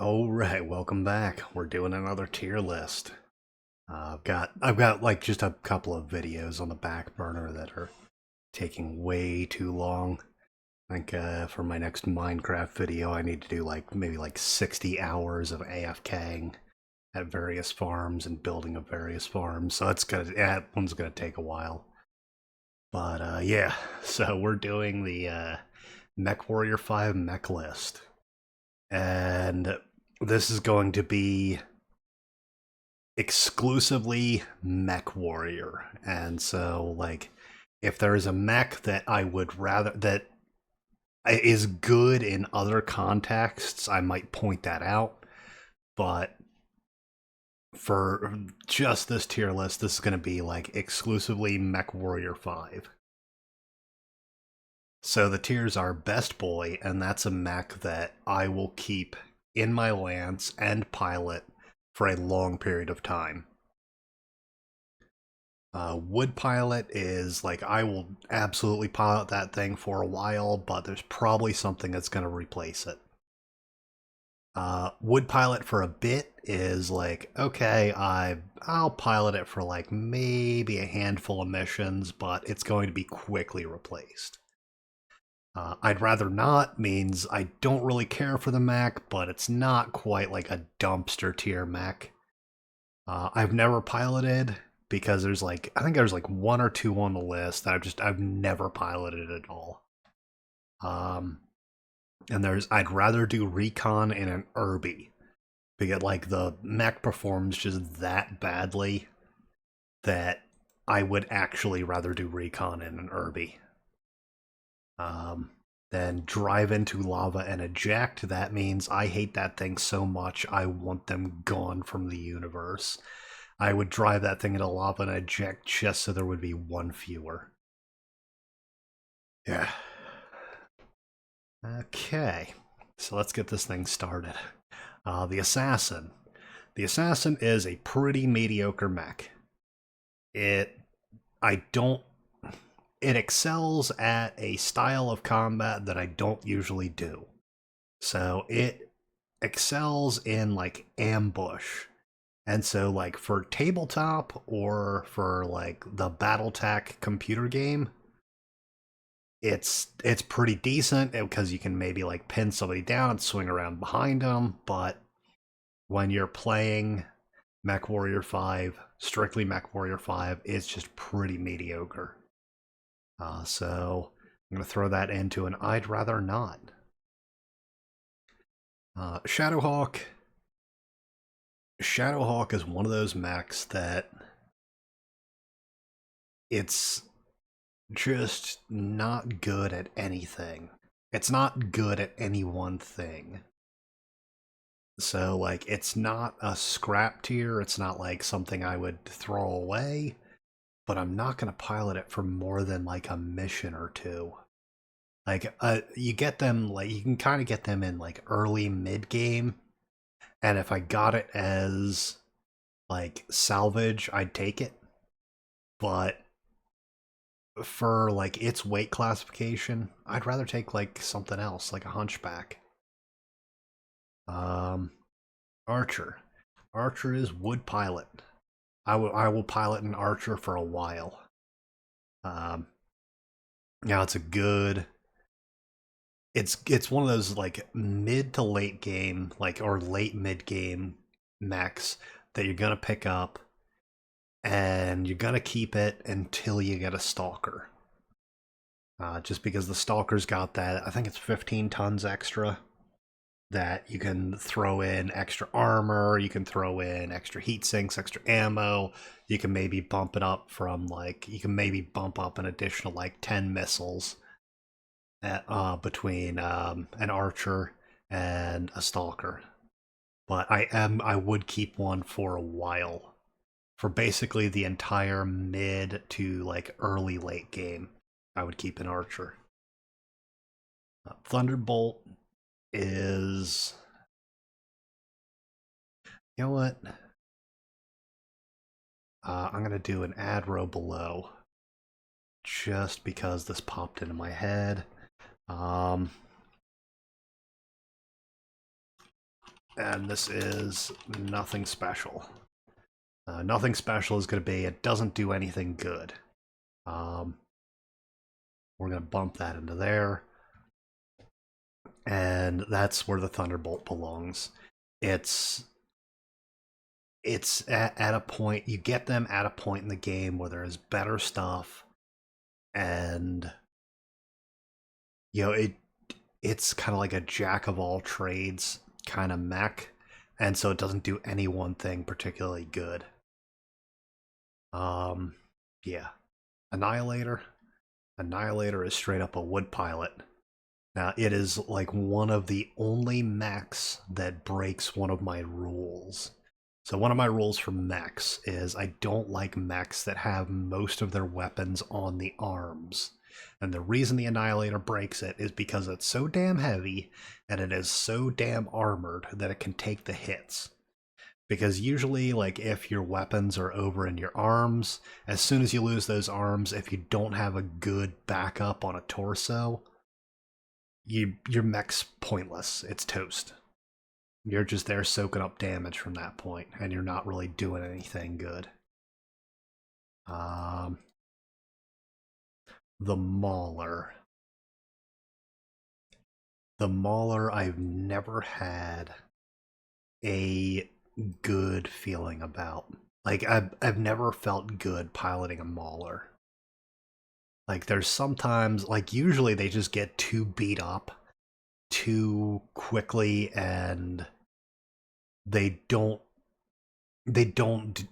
All right, welcome back. We're doing another tier list. I've got like just a couple of videos on the back burner that are taking way too long. I think for my next Minecraft video, I need to do like maybe like 60 hours of AFKing at various farms and building of various farms. So that one's gonna take a while. But yeah, so we're doing the Mechwarrior 5 mech list, and this is going to be exclusively Mechwarrior. And so, like, if there is a mech that I would rather that is good in other contexts, I might point that out. But for just this tier list, this is going to be like exclusively Mechwarrior 5. So the tiers are Best Boy, and that's a mech that I will keep in my lance and pilot for a long period of time. Wood Pilot is like, I will absolutely pilot that thing for a while, but there's probably something that's going to replace it. Wood Pilot for a bit is like, okay, I'll pilot it for like maybe a handful of missions, but it's going to be quickly replaced. I'd rather not means I don't really care for the mech, but it's not quite like a dumpster tier mech. I've never piloted because there's like, I think there's like one or two on the list that I've never piloted at all. And I'd rather do recon in an Irby because like the mech performs just that badly that I would actually rather do recon in an Irby. Then drive into lava and eject. That means I hate that thing so much I want them gone from the universe. I would drive that thing into lava and eject just so there would be one fewer. Yeah. Okay, so let's get this thing started. The Assassin. The Assassin is a pretty mediocre mech. It, I don't, it excels at a style of combat that I don't usually do. So it excels in like ambush. And so like for tabletop or for like the Battletech computer game, it's pretty decent because you can maybe like pin somebody down and swing around behind them, but when you're playing Mechwarrior 5, strictly Mechwarrior 5, it's just pretty mediocre. So I'm going to throw that into an I'd rather not. Shadowhawk. Shadowhawk is one of those mechs that it's just not good at anything. It's not good at any one thing. So, like, it's not a scrap tier. It's not like something I would throw away, but I'm not going to pilot it for more than like a mission or two. Like, you get them, like, you can kind of get them in like early mid game. And if I got it as like salvage, I'd take it. But for like its weight classification, I'd rather take like something else, like a hunchback. Um, Archer. Archer is wood pilot. I will pilot an archer for a while. Um, Now it's a good. It's one of those like mid to late game, like or late mid game mechs that you're gonna pick up, and you're gonna keep it until you get a stalker. Just because the stalker's got that, I think it's 15 tons extra that you can throw in extra armor, you can throw in extra heat sinks, extra ammo. You can maybe bump it up from like, you can maybe bump up an additional like 10 missiles between an archer and a stalker. But I would keep one for a while, for basically the entire mid to like early late game. I would keep an archer. Thunderbolt is, you know what? I'm gonna do an ad row below, just because this popped into my head. and this is nothing special. Nothing special is going to be, it doesn't do anything good. We're going to bump that into there. And that's where the Thunderbolt belongs. It's at a point, you get them at a point in the game where there is better stuff, and you know it's kind of like a jack of all trades kind of mech, and so it doesn't do any one thing particularly good. Yeah, Annihilator. Annihilator is straight up a wood pilot. Now, it is like one of the only mechs that breaks one of my rules. So one of my rules for mechs is I don't like mechs that have most of their weapons on the arms. And the reason the Annihilator breaks it is because it's so damn heavy and it is so damn armored that it can take the hits. Because usually, like, if your weapons are over in your arms, as soon as you lose those arms, if you don't have a good backup on a torso, your mech's pointless. It's toast. You're just there soaking up damage from that point, and you're not really doing anything good. The Mauler. The Mauler, I've never had a good feeling about. Like, I've never felt good piloting a Mauler. Like, there's sometimes, like, usually they just get too beat up too quickly, and they don't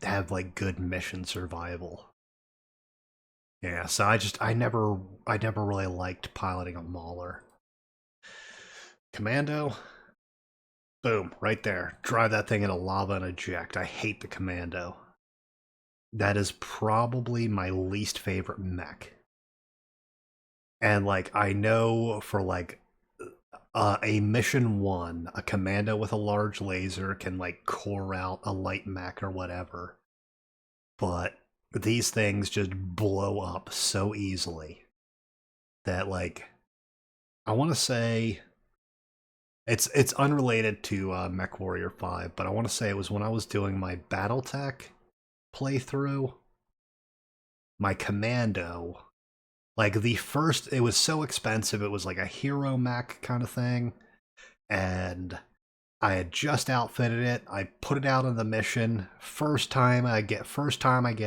have like good mission survival. Yeah, so I never really liked piloting a Mauler. Commando, boom, right there. Drive that thing into lava and eject. I hate the Commando. That is probably my least favorite mech. And like I know for like a mission 1, a Commando with a large laser can like core out a light mech or whatever. But these things just blow up so easily that, like, I want to say it's unrelated to Mechwarrior 5, but I want to say it was when I was doing my Battletech playthrough, my Commando, like the first, it was so expensive, it was like a hero mech kind of thing, and I had just outfitted it. I put it out on the mission. First time I get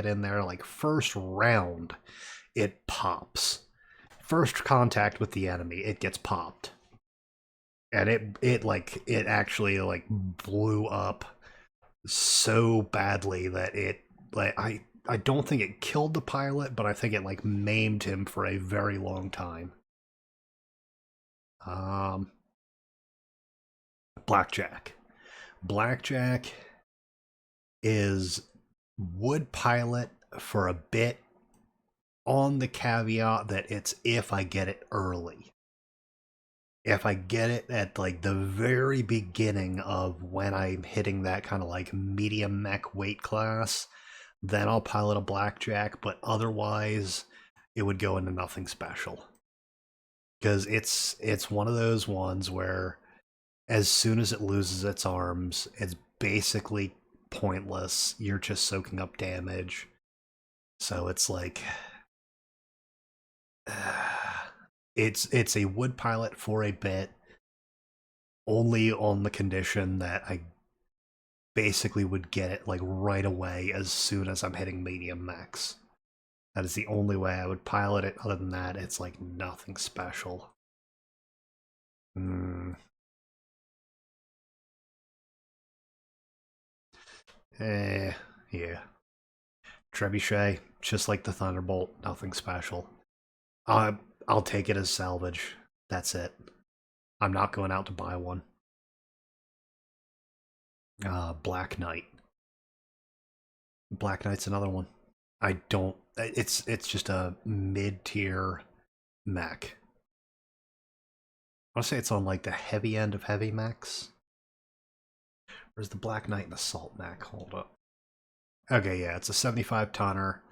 in there, like first round, it pops. First contact with the enemy, it gets popped. And it actually like blew up so badly that it like I don't think it killed the pilot, but I think it like maimed him for a very long time. Blackjack. Blackjack is would pilot for a bit on the caveat that it's if I get it early. If I get it at like the very beginning of when I'm hitting that kind of like medium mech weight class, then I'll pilot a blackjack, but otherwise it would go into nothing special. Because it's one of those ones where as soon as it loses its arms, it's basically pointless. You're just soaking up damage. So it's like it's a wood pilot for a bit, only on the condition that I basically would get it like right away as soon as I'm hitting medium mechs. That is the only way I would pilot it. Other than that, it's like nothing special. Yeah. Trebuchet, just like the Thunderbolt, nothing special. I'll take it as salvage. That's it. I'm not going out to buy one. Black Knight. Black Knight's another one. I don't. It's just a mid tier mech. I want to say it's on like the heavy end of heavy mechs. Where's the Black Knight and Assault mech? Hold up. Okay, yeah, it's a 75 tonner,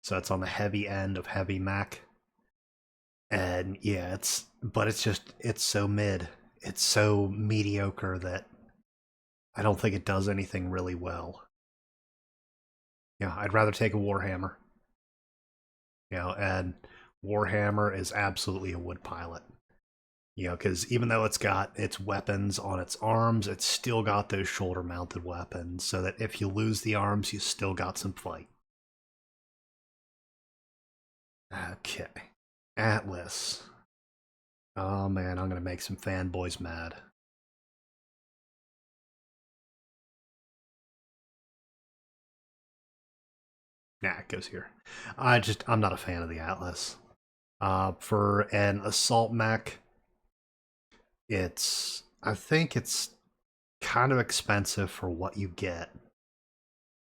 so it's on the heavy end of heavy mech. And yeah, it's so mid. It's so mediocre that I don't think it does anything really well. Yeah, I'd rather take a Warhammer. And Warhammer is absolutely a wood pilot. Because even though it's got its weapons on its arms, it's still got those shoulder mounted weapons, so that if you lose the arms, you still got some fight. Okay. Atlas. Oh man, I'm gonna make some fanboys mad. Nah, it goes here. I'm not a fan of the Atlas. For an assault mech, I think it's kind of expensive for what you get.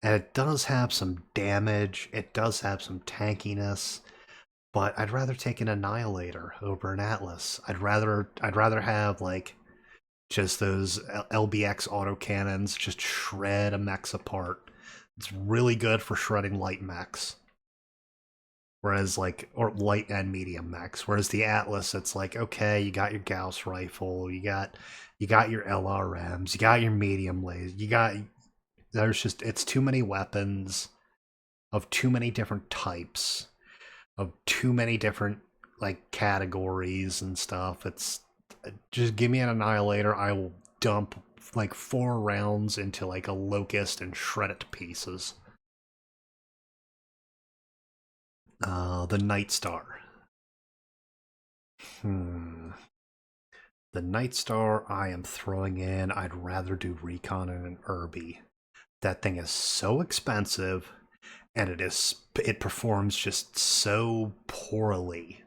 And it does have some damage, it does have some tankiness, but I'd rather take an Annihilator over an Atlas. I'd rather have like just those LBX autocannons just shred a mechs apart. It's really good for shredding light mechs. Whereas or light and medium mechs. Whereas the Atlas, it's like, okay, you got your Gauss rifle, you got your LRMs, you got your medium lasers, it's too many weapons of too many different types, of too many different like categories and stuff. It's just give me an Annihilator, I will dump like 4 rounds into like a Locust and shred it to pieces. The Night Star. Hmm. The Night Star I am throwing in. I'd rather do Recon and an Irby. That thing is so expensive, and it performs just so poorly.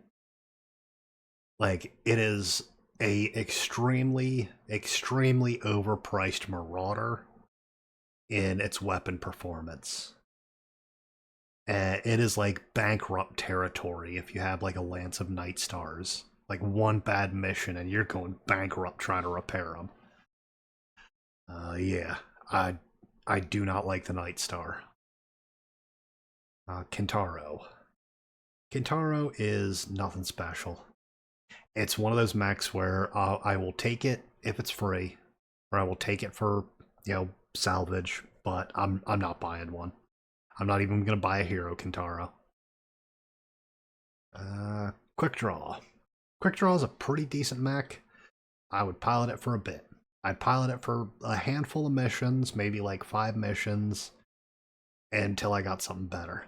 Like it is a extremely overpriced Marauder in its weapon performance. It is like bankrupt territory if you have like a Lance of Night Stars. Like one bad mission and you're going bankrupt trying to repair them. Yeah, I do not like the Night Star. Kintaro. Kintaro is nothing special. It's one of those mechs where I will take it if it's free, or I will take it for salvage. But I'm not buying one. I'm not even gonna buy a hero Kintaro. Quick Draw. Quick Draw is a pretty decent mech. I would pilot it for a bit. I'd pilot it for a handful of missions, maybe like 5 missions, until I got something better.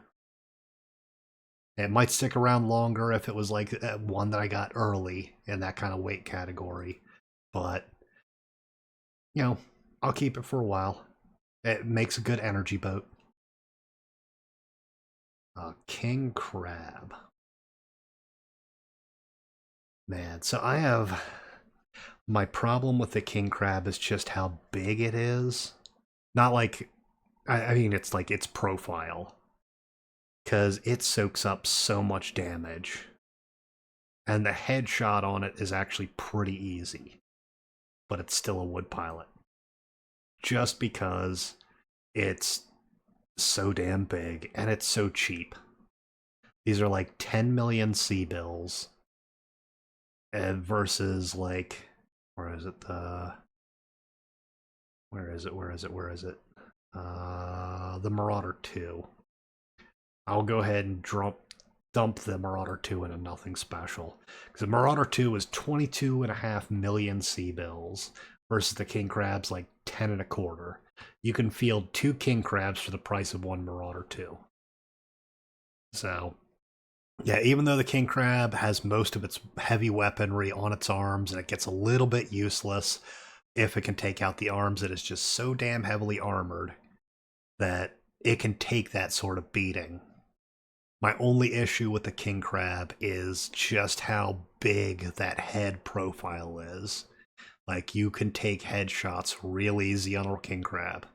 It might stick around longer if it was like one that I got early in that kind of weight category. But, I'll keep it for a while. It makes a good energy boat. King Crab. Man, so I have... My problem with the King Crab is just how big it is. Not like... I mean, it's like its profile. Because it soaks up so much damage. And the headshot on it is actually pretty easy. But it's still a wood pilot. Just because it's so damn big and it's so cheap. These are like 10 million C bills versus like where is it the Marauder 2. I'll go ahead and dump the Marauder 2 into nothing special because the Marauder 2 was 22.5 million C bills versus the King Crab's like 10 and a quarter. You can field 2 King Crabs for the price of 1 Marauder 2. So, yeah, even though the King Crab has most of its heavy weaponry on its arms and it gets a little bit useless if it can take out the arms, it is just so damn heavily armored that it can take that sort of beating. My only issue with the King Crab is just how big that head profile is. Like, you can take headshots real easy on a King Crab.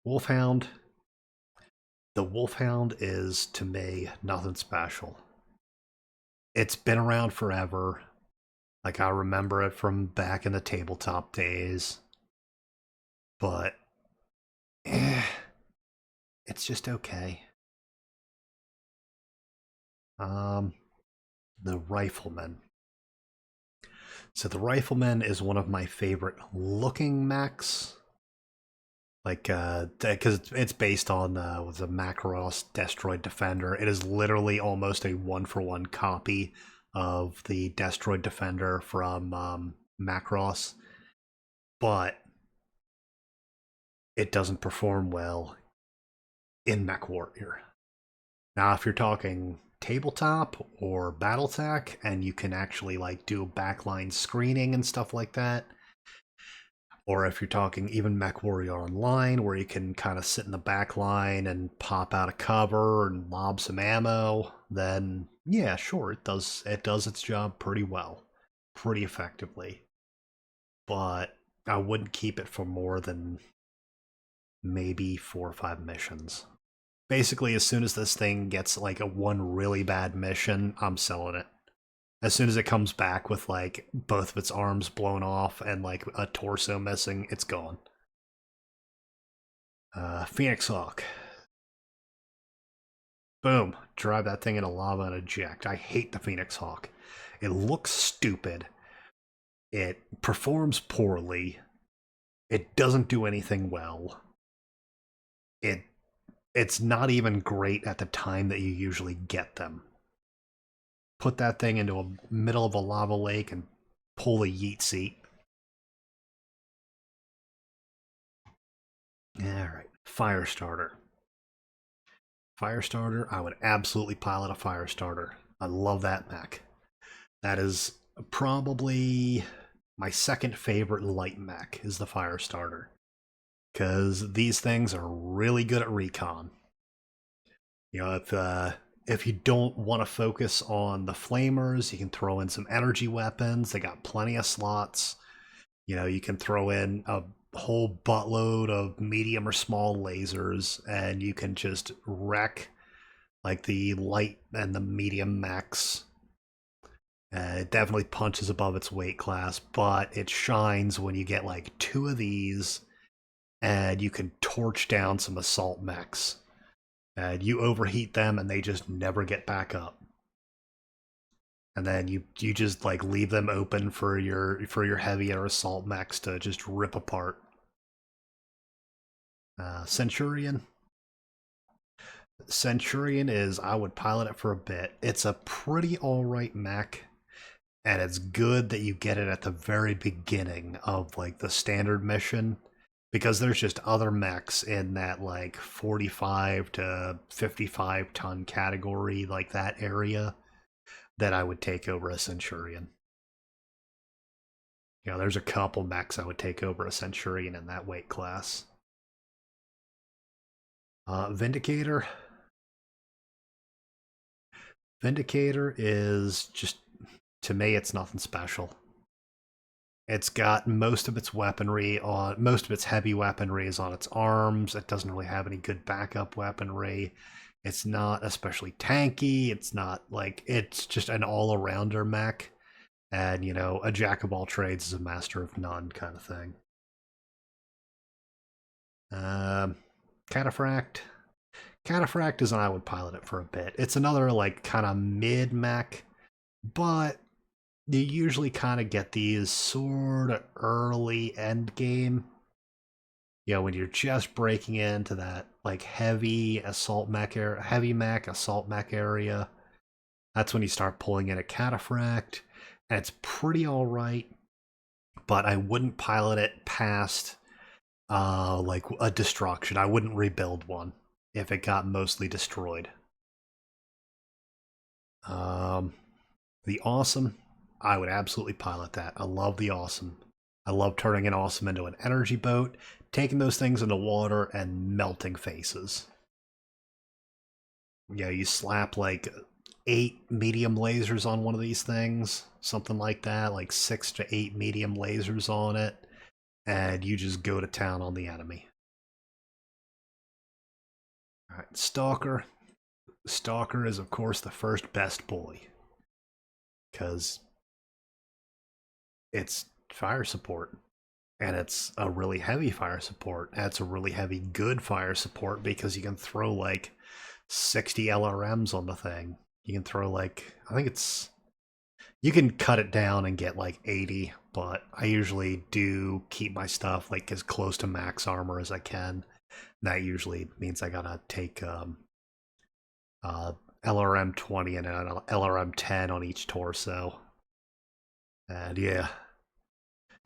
Wolfhound. The Wolfhound is, to me, nothing special. It's been around forever. Like, I remember it from back in the tabletop days. But, it's just okay. The Rifleman. So the Rifleman is one of my favorite looking mechs. Like, because it's based on the Macross Destroyed Defender. It is literally almost a one-for-one copy of the Destroyed Defender from Macross, but it doesn't perform well in Mechwarrior. Now, if you're talking tabletop or battletech, and you can actually like do backline screening and stuff like that, or if you're talking even Mechwarrior Online, where you can kind of sit in the back line and pop out a cover and lob some ammo, then yeah, sure, it does its job pretty well, pretty effectively. But I wouldn't keep it for more than maybe 4 or 5 missions. Basically, as soon as this thing gets like a one really bad mission, I'm selling it. As soon as it comes back with like both of its arms blown off and like a torso missing, it's gone. Phoenix Hawk. Boom. Drive that thing into lava and eject. I hate the Phoenix Hawk. It looks stupid. It performs poorly. It doesn't do anything well. It's not even great at the time that you usually get them. Put that thing into a middle of a lava lake and pull a yeet seat. Alright, Firestarter. Firestarter, I would absolutely pilot a Firestarter. I love that mech. That is probably my second favorite light mech, is the Firestarter. Because these things are really good at recon. You know, if you don't want to focus on the flamers, you can throw in some energy weapons. They got plenty of slots. You know, you can throw in a whole buttload of medium or small lasers, and you can just wreck like the light and the medium mechs. It definitely punches above its weight class, but it shines when you get like 2 of these, and you can torch down some assault mechs. And you overheat them, and they just never get back up. And then you just like leave them open for your heavy or assault mechs to just rip apart. Centurion. Centurion is, I would pilot it for a bit. It's a pretty alright mech, and it's good that you get it at the very beginning of like the standard mission, because there's just other mechs in that like 45 to 55 ton category, like that area, that I would take over a Centurion. You know, there's a couple mechs I would take over a Centurion in that weight class. Vindicator. Vindicator is just, to me, it's nothing special. It's got most of its weaponry on, most of its heavy weaponry is on its arms. It doesn't really have any good backup weaponry. It's not especially tanky. It's not like, it's just an all-arounder mech. And, you know, a jack of all trades is a master of none kind of thing. Cataphract. Cataphract is, I would pilot it for a bit. It's another like kind of mid mech, but you usually kind of get these sort of early end game. You know, when you're just breaking into that like heavy assault mech heavy mech assault mech area, that's when you start pulling in a Cataphract, and it's pretty all right. But I wouldn't pilot it past like a destruction. I wouldn't rebuild one if it got mostly destroyed. The Awesome, I would absolutely pilot that. I love the Awesome. I love turning an Awesome into an energy boat, taking those things into water and melting faces. Yeah, you slap like 8 medium lasers on one of these things, something like that, like 6 to 8 medium lasers on it, and you just go to town on the enemy. Alright, Stalker. Stalker is, of course, the first best boy, because it's fire support, and it's a really heavy fire support, and it's a really heavy good fire support because you can throw like 60 LRMs on the thing. You can throw like, I think it's, You can cut it down and get like 80, but I usually do keep my stuff like as close to max armor as I can. That usually means I gotta take uh, LRM 20 and an LRM 10 on each torso. And yeah,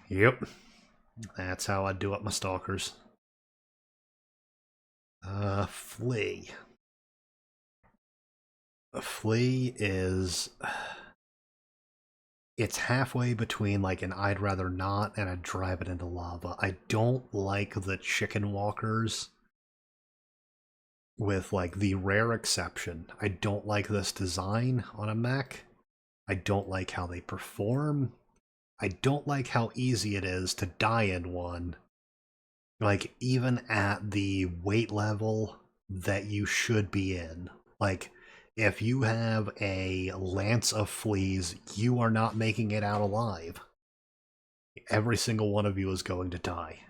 yep, that's how I do up my stalkers. Flea. A flea is it's halfway between like an I'd rather not and a drive it into lava. I don't like the chicken walkers, with like the rare exception. I don't like this design on a mech. I don't like how they perform. I don't like how easy it is to die in one. Like, even at the weight level that you should be in. Like, if you have a lance of fleas, you are not making it out alive. Every single one of you is going to die.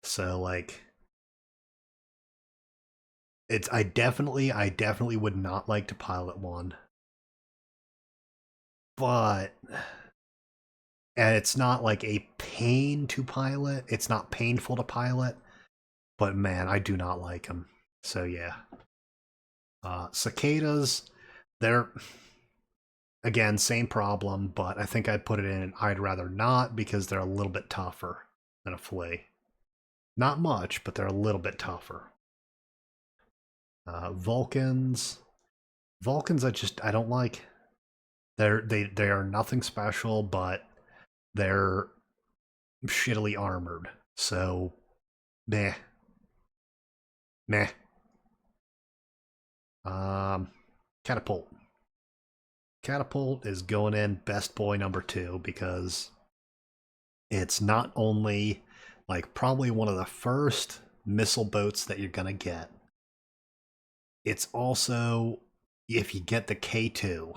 So, like, it's I definitely would not like to pilot one. But and it's not like a pain to pilot. It's not painful to pilot, but man, I do not like them. So yeah. Cicadas, they're again same problem, but I think I'd put it in I'd rather not because they're a little bit tougher than a flea. Not much, but they're a little bit tougher. Vulcans, I don't like. They are nothing special, but they're shittily armored. So meh. Meh. Catapult. Catapult is going in best boy number 2 because it's not only like probably one of the first missile boats that you're gonna get. It's also, if you get the K2,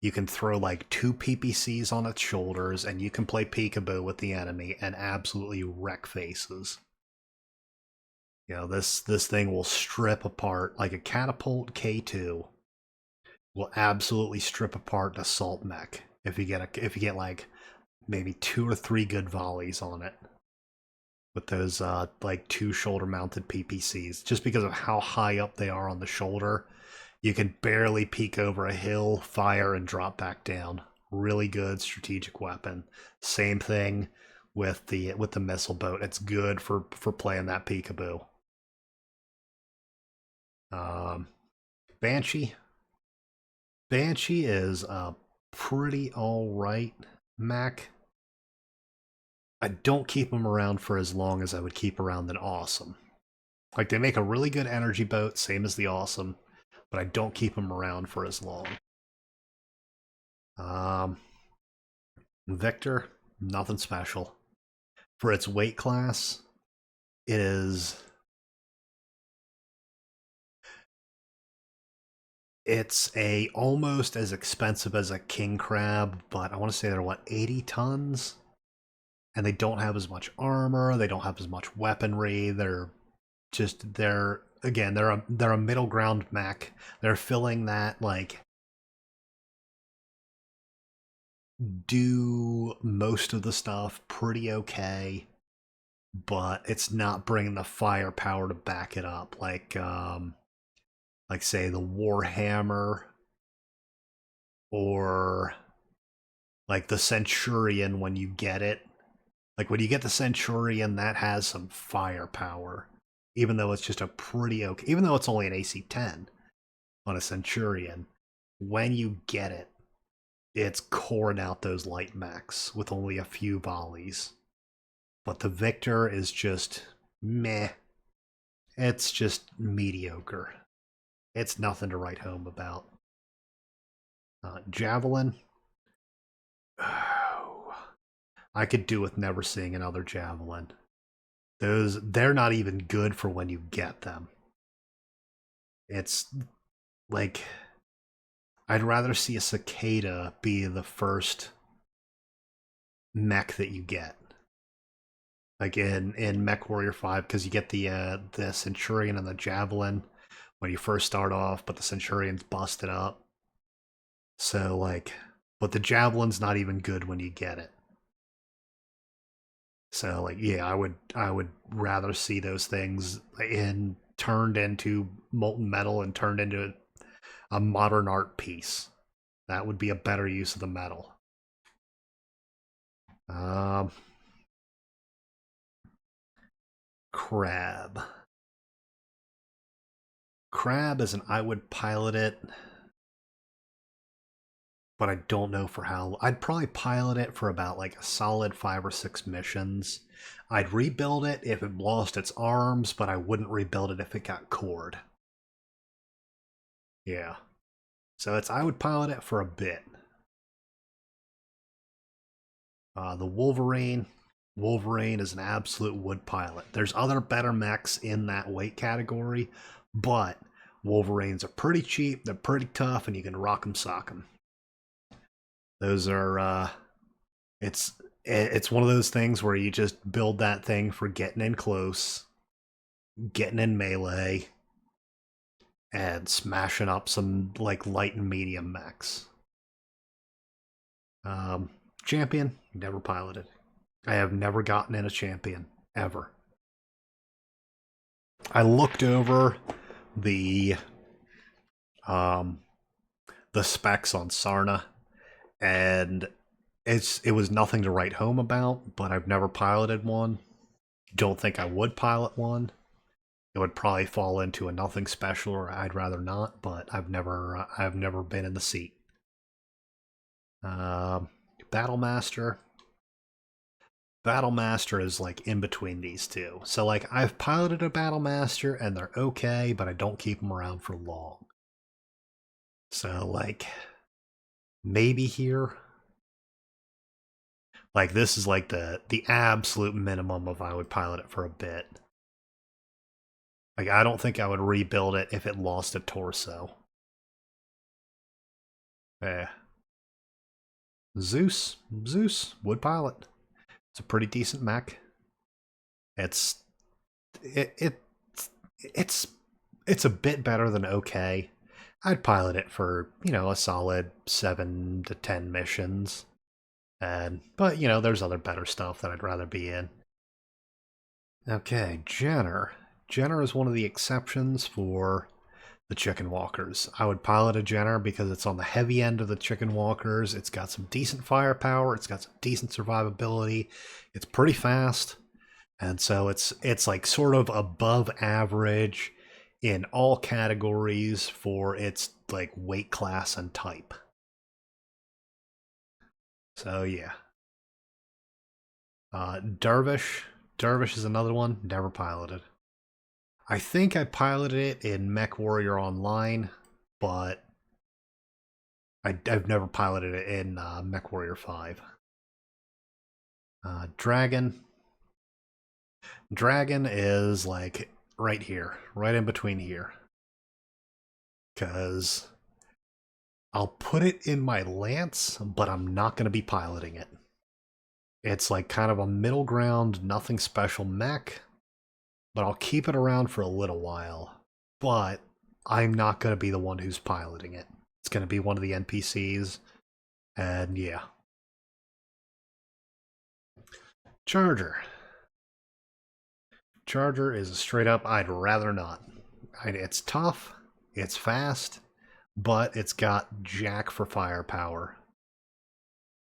you can throw like 2 PPCs on its shoulders and you can play peekaboo with the enemy and absolutely wreck faces. You know, this thing will strip apart like a catapult K2 will absolutely strip apart an assault mech if you get like maybe 2 or 3 good volleys on it with those like 2 shoulder mounted PPCs. Just because of how high up they are on the shoulder, you can barely peek over a hill, fire, and drop back down. Really good strategic weapon. Same thing with the missile boat. It's good for playing that peekaboo. Banshee. Banshee is a pretty alright mech. I don't keep them around for as long as I would keep around an Awesome. Like, they make a really good energy boat, same as the Awesome, but I don't keep them around for as long. Victor, nothing special. For its weight class, it is... It's almost as expensive as a king crab, but I want to say they're, what, 80 tons? And they don't have as much armor, they don't have as much weaponry, they're again, they're a middle ground mech. They're filling that, like, do most of the stuff pretty okay, but it's not bringing the firepower to back it up like say the Warhammer or like the Centurion when you get it. Like, when you get the Centurion, that has some firepower, even though it's just a pretty okay, even though it's only an AC-10 on a Centurion. When you get it, it's coring out those light mechs with only a few volleys. But the Victor is just meh. It's just mediocre. It's nothing to write home about. Javelin. I could do with never seeing another Javelin. They're not even good for when you get them. It's like, I'd rather see a Cicada be the first mech that you get. Like in Mechwarrior 5, because you get the Centurion and the Javelin when you first start off, but the Centurion's busted up. So like, but the javelin's not even good when you get it. So like, yeah, I would rather see those things in turned into molten metal and turned into a modern art piece. That would be a better use of the metal. Um, Crab. Crab is an I would pilot it, but I don't know for how. I'd probably pilot it for about like a solid 5 or 6 missions. I'd rebuild it if it lost its arms, but I wouldn't rebuild it if it got cored. Yeah. So it's I would pilot it for a bit. The Wolverine. Wolverine is an absolute wood pilot. There's other better mechs in that weight category, but Wolverines are pretty cheap, they're pretty tough, and you can rock them, sock them. Those are it's one of those things where you just build that thing for getting in close, getting in melee, and smashing up some like light and medium mechs. Um, Champion, never piloted. I have never gotten in a champion ever. I looked over the um the specs on Sarna, and it was nothing to write home about. But I've never piloted one. Don't think I would pilot one. It would probably fall into a nothing special, or I'd rather not. But I've never been in the seat. Um, Battlemaster. Battlemaster is like in between these two. So like I've piloted a Battlemaster and they're okay, but I don't keep them around for long. So like maybe here. Like this is like the absolute minimum of I would pilot it for a bit. Like I don't think I would rebuild it if it lost a torso. Eh. Zeus would pilot. It's a pretty decent mech. It's it, it it's it's a bit better than okay. I'd pilot it for, a solid 7 to 10 missions. And but there's other better stuff that I'd rather be in. Okay, Jenner. Jenner is one of the exceptions for the chicken walkers. I would pilot a Jenner because it's on the heavy end of the chicken walkers. It's got some decent firepower, it's got some decent survivability. It's pretty fast. And so it's like sort of above average in all categories for its like weight class and type. So yeah. Dervish. Dervish is another one. Never piloted. I think I piloted it in Mechwarrior Online, but I've never piloted it in Mechwarrior 5. Dragon. Dragon is like right here, right in between here. Because I'll put it in my Lance, but I'm not going to be piloting it. It's like kind of a middle ground, nothing special mech, but I'll keep it around for a little while. But I'm not going to be the one who's piloting it. It's going to be one of the NPCs, and yeah. Charger. Charger is a straight up I'd rather not. It's tough, it's fast, but it's got jack for firepower.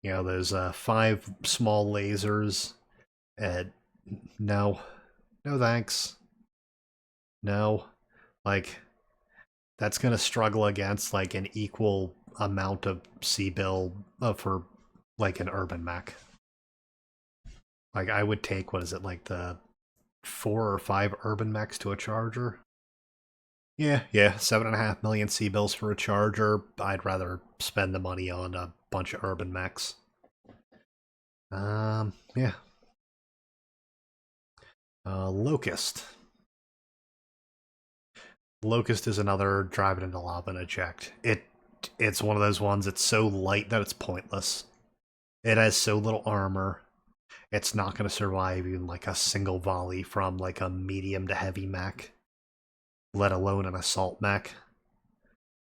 Those 5 small lasers. And no, no thanks. No, like that's gonna struggle against like an equal amount of C-bill for like an urban mech. Like I would take what is it like the 4 or 5 urban mechs to a charger? Yeah, 7.5 million C-bills for a charger. I'd rather spend the money on a bunch of urban mechs. Yeah. Locust. Locust is another drive it into lava and eject. It's one of those ones. It's so light that it's pointless. It has so little armor. It's not going to survive even like a single volley from like a medium to heavy mech, let alone an assault mech.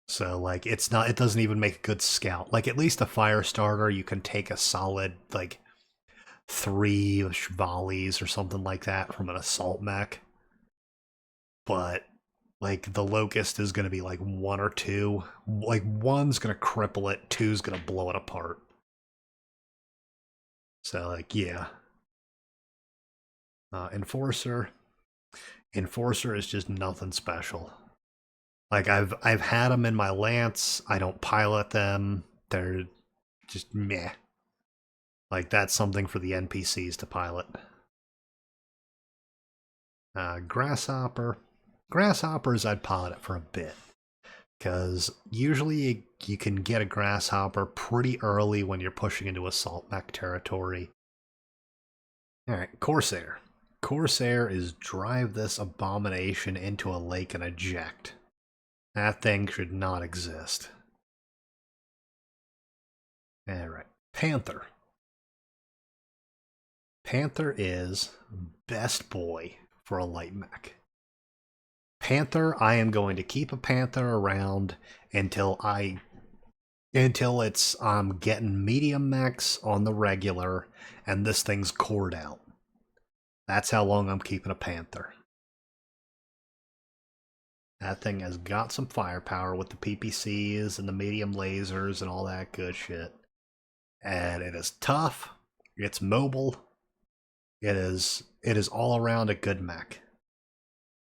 So like it's not, it doesn't even make a good scout. Like at least a fire starter, you can take a solid like 3 volleys or something like that from an assault mech. But like the locust is going to be like 1 or 2. Like one's going to cripple it, two's going to blow it apart. So like yeah, enforcer. Enforcer is just nothing special. Like I've had them in my lance. I don't pilot them. They're just meh. Like that's something for the NPCs to pilot. Grasshopper. Grasshoppers I'd pilot it for a bit. Because usually you can get a grasshopper pretty early when you're pushing into assault mech territory. Alright, Corsair. Corsair is drive this abomination into a lake and eject. That thing should not exist. Alright, Panther. Panther is best boy for a light mech. Panther, I am going to keep a Panther around until it's getting medium mechs on the regular and this thing's cored out. That's how long I'm keeping a Panther. That thing has got some firepower with the PPCs and the medium lasers and all that good shit. And it is tough, it's mobile, it is all around a good mech.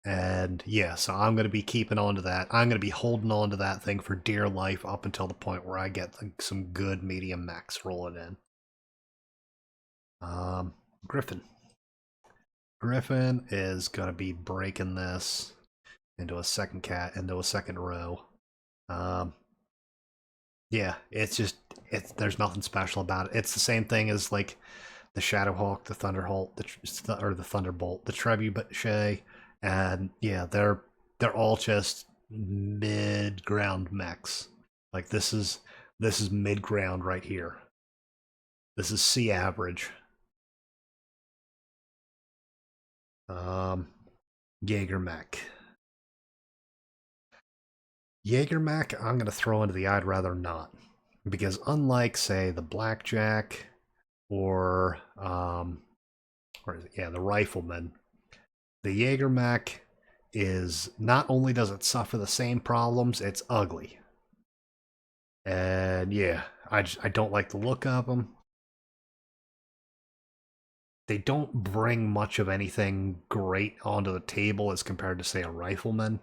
And yeah, so I'm going to be keeping on to that. I'm going to be holding on to that thing for dear life up until the point where I get like, some good medium mechs rolling in. Griffin. Griffin is going to be breaking this into a second row. Yeah, it's just there's nothing special about it. It's the same thing as like the Shadowhawk, the Thunderbolt, the Thunderbolt, the Trebuchet, and yeah, they're all just mid ground mechs. Like this is mid ground right here. This is C average. Jaeger mech. Jaeger mech, I'm gonna throw into the I'd rather not, because unlike say the Blackjack or the Rifleman, the Jaeger mech is not only does it suffer the same problems, it's ugly. And yeah, I don't like the look of them. They don't bring much of anything great onto the table as compared to say a Rifleman.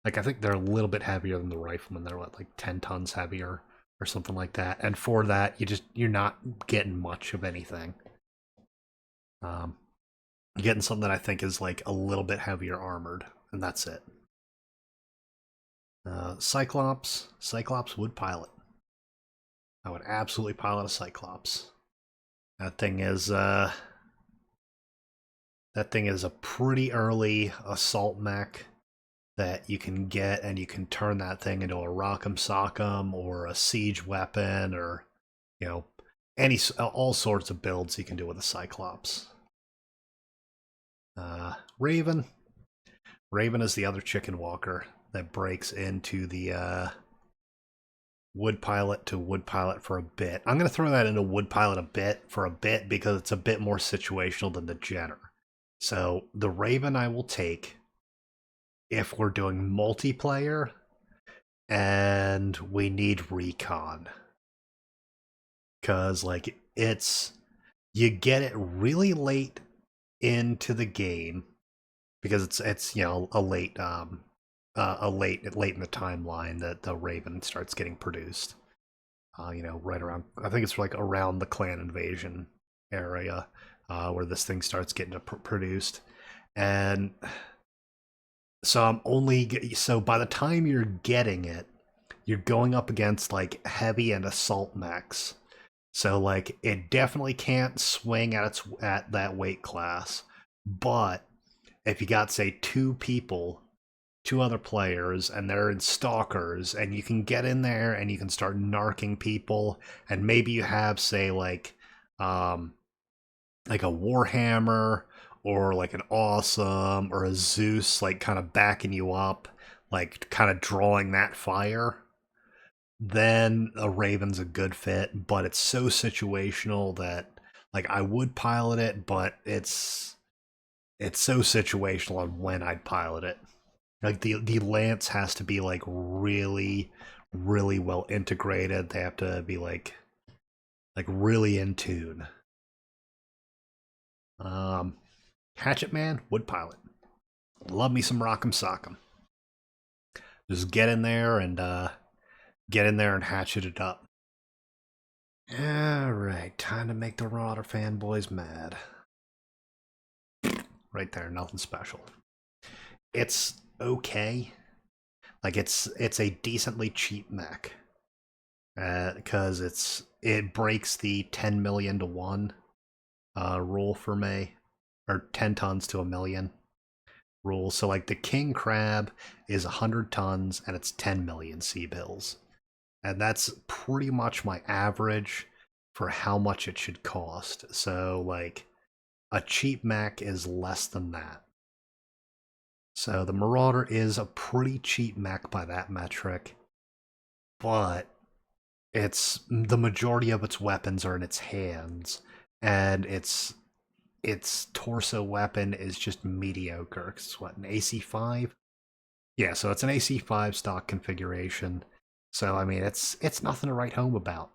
Like I think they're a little bit heavier than the Rifleman. They're what, like 10 tons heavier or something like that. And for that, you're not getting much of anything. You're getting something that I think is like a little bit heavier armored, and that's it. Cyclops would pilot. I would absolutely pilot a Cyclops. That thing is a pretty early assault mech that you can get, and you can turn that thing into a rock'em sock'em or a siege weapon, or all sorts of builds you can do with a Cyclops. Raven. Raven is the other chicken walker that breaks into the wood pilot to wood pilot for a bit. I'm going to throw that into wood pilot for a bit because it's a bit more situational than the Jenner. So the Raven I will take if we're doing multiplayer and we need recon. Because like you get it really late into the game because it's a late in the timeline that the Raven starts getting produced. Right around, I think it's like around the clan invasion area where this thing starts getting produced. And so by the time you're getting it, you're going up against like heavy and assault mechs. So like it definitely can't swing at that weight class. But if you got say two other players, and they're in stalkers, and you can get in there and you can start narking people, and maybe you have say like a Warhammer or like an Awesome or a Zeus like kind of backing you up, like kind of drawing that fire, then a Raven's a good fit. But it's so situational that like I would pilot it, but it's so situational on when I'd pilot it. Like the lance has to be like really well integrated. They have to be like really in tune. Um, Hatchet Man, wood pilot. Love me some Rock'em Sock'em. Just get in there and hatchet it up. All right, time to make the Marauder fanboys mad. Right there, nothing special. It's okay. Like it's a decently cheap mech because it breaks the 10 million to 1 rule for me, or 10 tons to a million rule. So like the king crab is 100 tons and it's 10 million sea bills, and that's pretty much my average for how much it should cost. So like a cheap mech is less than that. So the Marauder is a pretty cheap mech by that metric, but it's the majority of its weapons are in its hands, and its torso weapon is just mediocre. It's what, an AC5? Yeah, so it's an AC5 stock configuration. So I mean, it's nothing to write home about.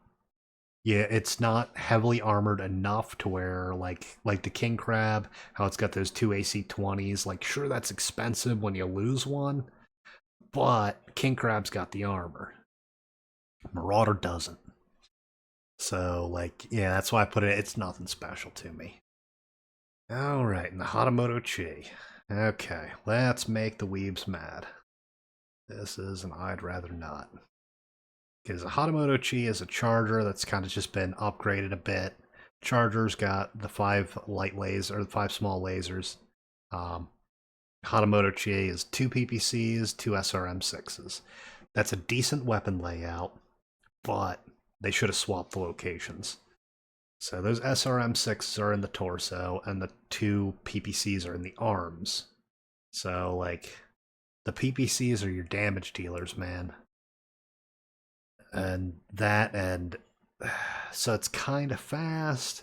Yeah, it's not heavily armored enough to where like the King Crab, how it's got those two AC20s. Like, sure, that's expensive when you lose one, but King Crab's got the armor. Marauder doesn't. So like, yeah, that's why I put it. It's nothing special to me. All right, and the Hatamoto Chi. Okay, let's make the weebs mad. This is an I'd rather not. Because a Hatamoto Chi is a charger that's kind of just been upgraded a bit. Charger's got the 5 light lasers, or the 5 small lasers. Hatamoto Chi is 2 PPCs, 2 SRM6s. That's a decent weapon layout, but they should have swapped the locations. So those SRM6s are in the torso, and the 2 PPCs are in the arms. So, like, the PPCs are your damage dealers, man. And so it's kind of fast,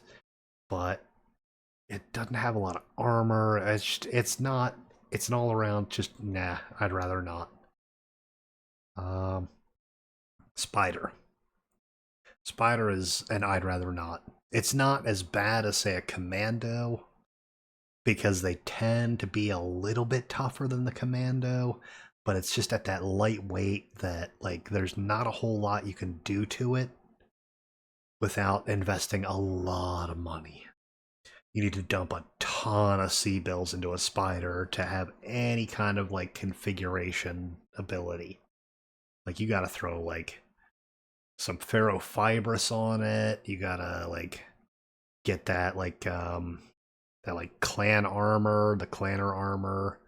but it doesn't have a lot of armor. It's an all around just nah. I'd rather not. Um, Spider. Spider is an I'd rather not. It's not as bad as say a Commando because they tend to be a little bit tougher than the Commando, but it's just at that lightweight that like there's not a whole lot you can do to it without investing a lot of money. You need to dump a ton of sea bills into a spider to have any kind of like configuration ability. Like you gotta throw like some ferrofibrous on it. You gotta like get that like clan armor, the clanner armor,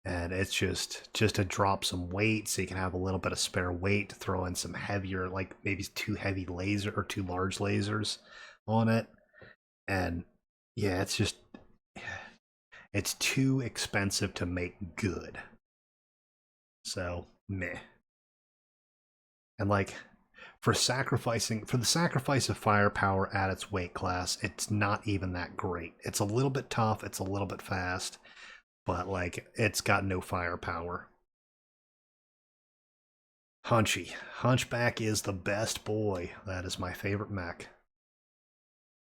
and it's just to drop some weight so you can have a little bit of spare weight to throw in some heavier, like maybe 2 heavy laser or 2 large lasers on it. And yeah, it's too expensive to make good. So meh. And like for the sacrifice of firepower at its weight class, it's not even that great. It's a little bit tough, it's a little bit fast, but like it's got no firepower. Hunchy. Hunchback is the best boy. That is my favorite mech.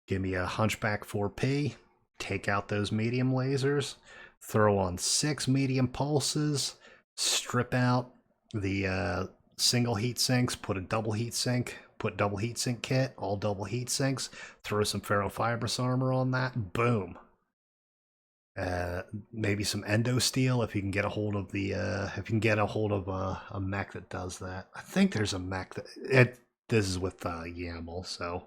Give me a Hunchback 4P, take out those medium lasers, throw on 6 medium pulses, strip out the single heat sinks, put double heat sink kit, all double heat sinks, throw some ferrofibrous armor on that, boom. Maybe some endo steel if you can get a hold of a mech that does that. I think there's a mech this is with YAML, so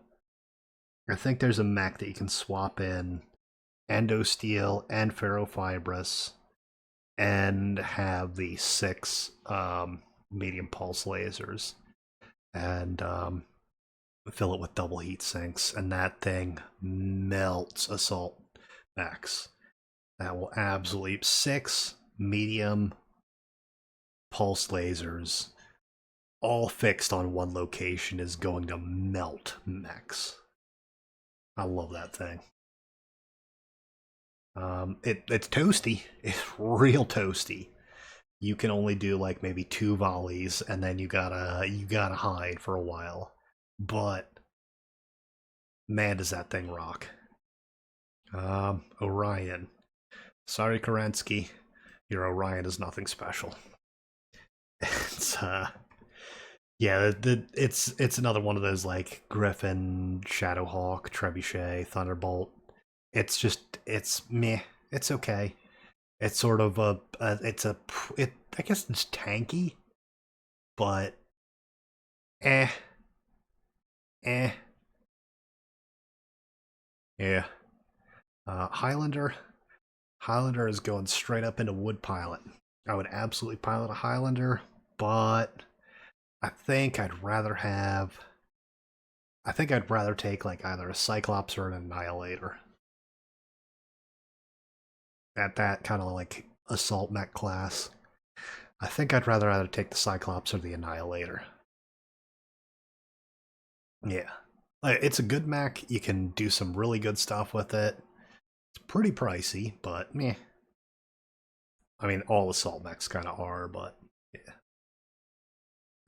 I think there's a mech that you can swap in endo steel and ferrofibrous and have the 6 medium pulse lasers and fill it with double heat sinks, and that thing melts assault mechs. That will absolutely 6 medium pulse lasers, all fixed on one location, is going to melt mechs. I love that thing. It's toasty. It's real toasty. You can only do like maybe 2 volleys, and then you gotta hide for a while. But man, does that thing rock! Orion. Sorry, Kerensky. Your Orion is nothing special. It's yeah, it's another one of those like Griffin, Shadowhawk, Trebuchet, Thunderbolt. It's meh. It's okay. It's sort of I guess it's tanky, but eh, eh, yeah. Highlander. Highlander is going straight up into wood pilot. I would absolutely pilot a Highlander, but I think I'd rather have. I think I'd rather take like either a Cyclops or an Annihilator. At that kind of like assault mech class, I think I'd rather either take the Cyclops or the Annihilator. Yeah. It's a good mech. You can do some really good stuff with it. It's pretty pricey, but meh. I mean, all assault mechs kind of are, but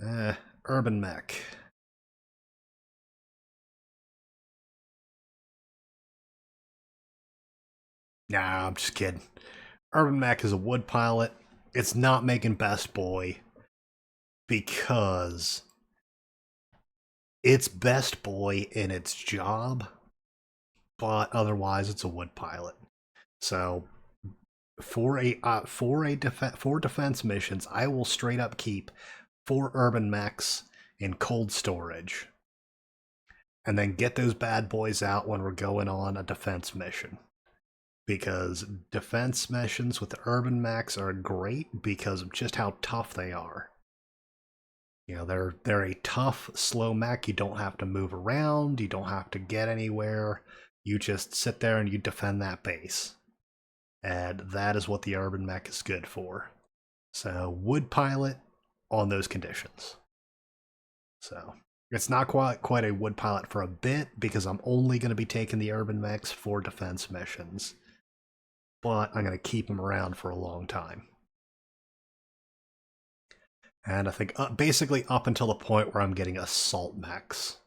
yeah. Urban mech. Nah, I'm just kidding. Urban mech is a wood pilot. It's not making best boy because it's best boy in its job, but otherwise it's a wood pilot. So for defense missions, I will straight up keep 4 urban mechs in cold storage, and then get those bad boys out when we're going on a defense mission. Because defense missions with the urban mechs are great because of just how tough they are. You know, they're a tough, slow mech. You don't have to move around. You don't have to get anywhere. You just sit there and you defend that base. And that is what the urban mech is good for. So would pilot on those conditions. So it's not quite a wood pilot for a bit because I'm only going to be taking the urban mechs for defense missions. But I'm going to keep them around for a long time. And I think basically up until the point where I'm getting assault mechs.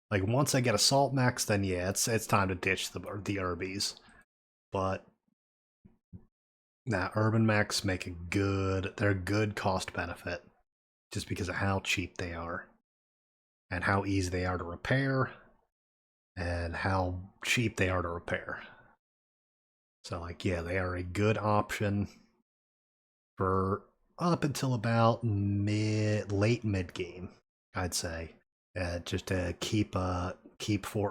Like once I get assault mechs, then yeah, it's time to ditch the Urbies. But nah, urban mechs make they're good cost benefit, just because of how cheap they are, and how easy they are to repair, and how cheap they are to repair. So like yeah, they are a good option for up until about late mid game, I'd say, just to keep 4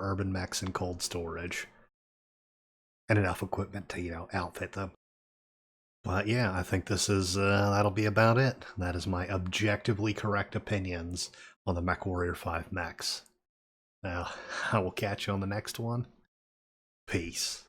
urban mechs in cold storage and enough equipment to outfit them. But yeah, I think this is that'll be about it. That is my objectively correct opinions on the Mechwarrior 5 mechs. Now, I will catch you on the next one. Peace.